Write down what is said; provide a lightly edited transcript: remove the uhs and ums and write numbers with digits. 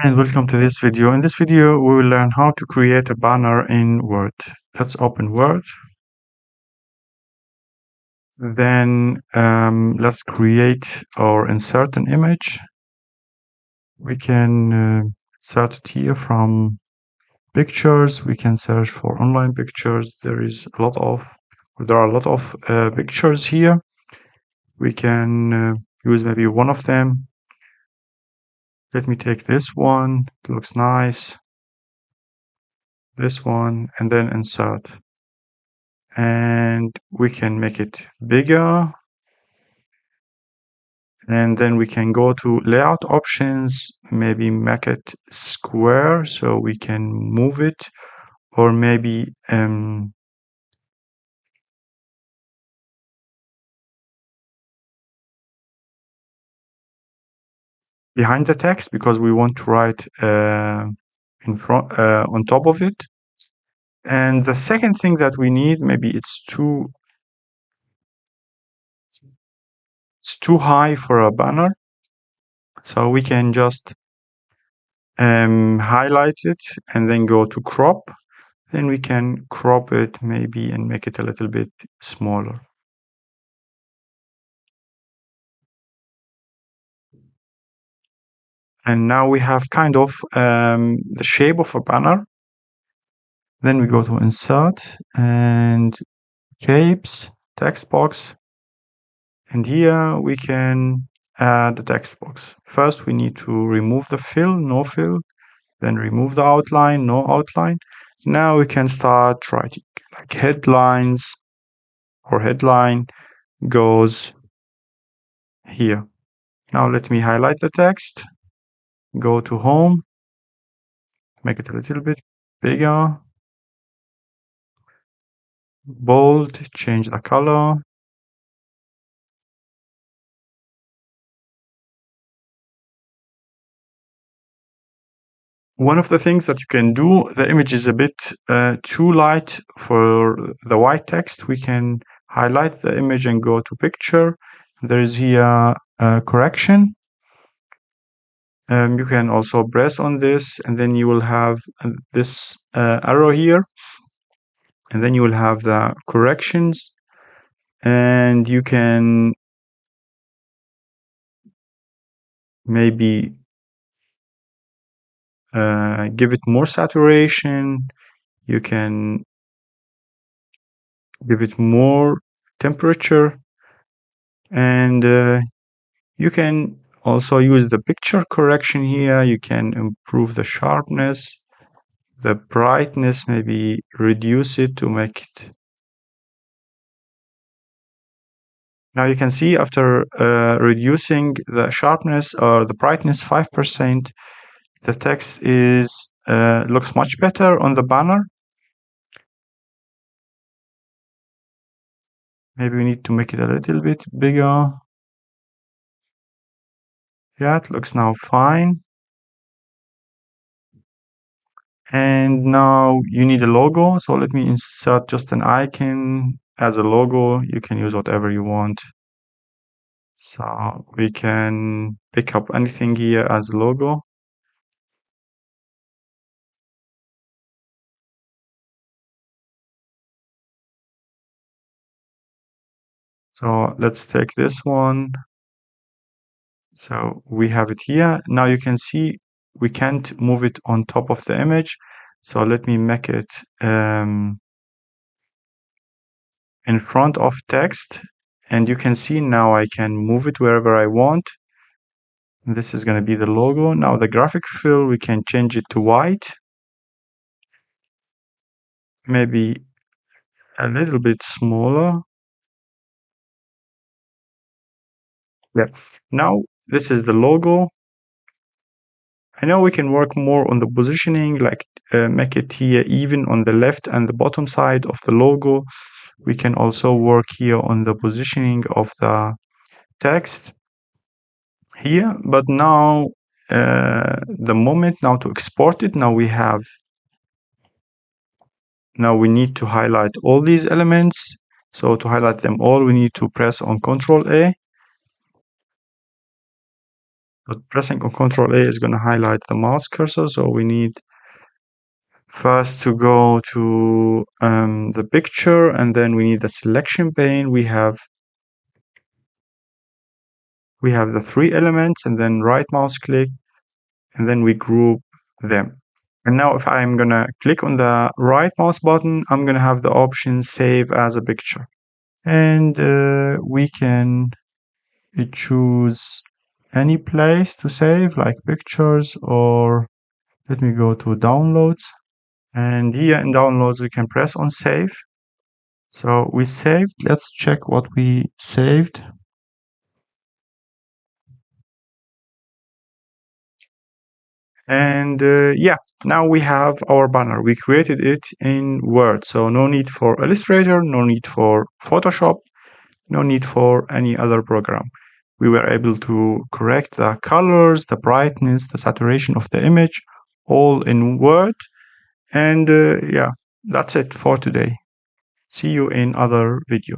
And welcome to this video. In this video, we will learn how to create a banner in Word. Let's open Word. Then let's create or insert an image. We can insert it here from pictures. We can search for online pictures. There are a lot of pictures here. We can use maybe one of them. Let me take this one. It looks nice. This one, and then insert. And we can make it bigger, and then we can go to layout options, maybe make it square so we can move it, or maybe behind the text, because we want to write in front on top of it. And the second thing that we need, maybe it's too high for a banner, so we can just highlight it and then go to crop. Then we can crop it maybe and make it a little bit smaller. And now we have kind of the shape of a banner. Then we go to insert and shapes, text box. And here we can add the text box. First, we need to remove the fill, no fill. Then remove the outline, no outline. Now we can start writing like headlines, or headline goes here. Now let me highlight the text, go to home, make it a little bit bigger, bold, change the color. One of the things that you can do, the image is a bit too light for the white text. We can highlight the image and go to picture. There is here a correction. You can also press on this, and then you will have this arrow here, and then you will have the corrections, and you can maybe give it more saturation. You can give it more temperature, and you can also use the picture correction here. You can improve the sharpness, the brightness, maybe reduce it to make it. Now you can see after reducing the sharpness or the brightness 5%, the text is looks much better on the banner. Maybe we need to make it a little bit bigger. Yeah, it looks now fine. And now you need a logo. So let me insert just an icon as a logo. You can use whatever you want. So we can pick up anything here as a logo. So let's take this one. So we have it here. Now you can see we can't move it on top of the image. So let me make it in front of text. And you can see now I can move it wherever I want. This is going to be the logo. Now the graphic fill, we can change it to white. Maybe a little bit smaller. Yeah. Now this is the logo. I know we can work more on the positioning, like make it here even on the left and the bottom side of the logo. We can also work here on the positioning of the text here. But now, the moment now to export it, now we need to highlight all these elements. So to highlight them all, we need to press on Ctrl A. But pressing on Ctrl A is going to highlight the mouse cursor. So we need first to go to the picture, and then we need the selection pane. We have the 3 elements, and then right mouse click, and then we group them. And now if I'm gonna click on the right mouse button, I'm gonna have the option save as a picture. And we can choose any place to save, like pictures, or let me go to downloads. And here in downloads, we can press on save. So we saved. Let's check what we saved. And yeah, now we have our banner. We created it in Word. So no need for Illustrator, no need for Photoshop, no need for any other program. We were able to correct the colors, the brightness, the saturation of the image, all in Word. And yeah, that's it for today. See you in other video.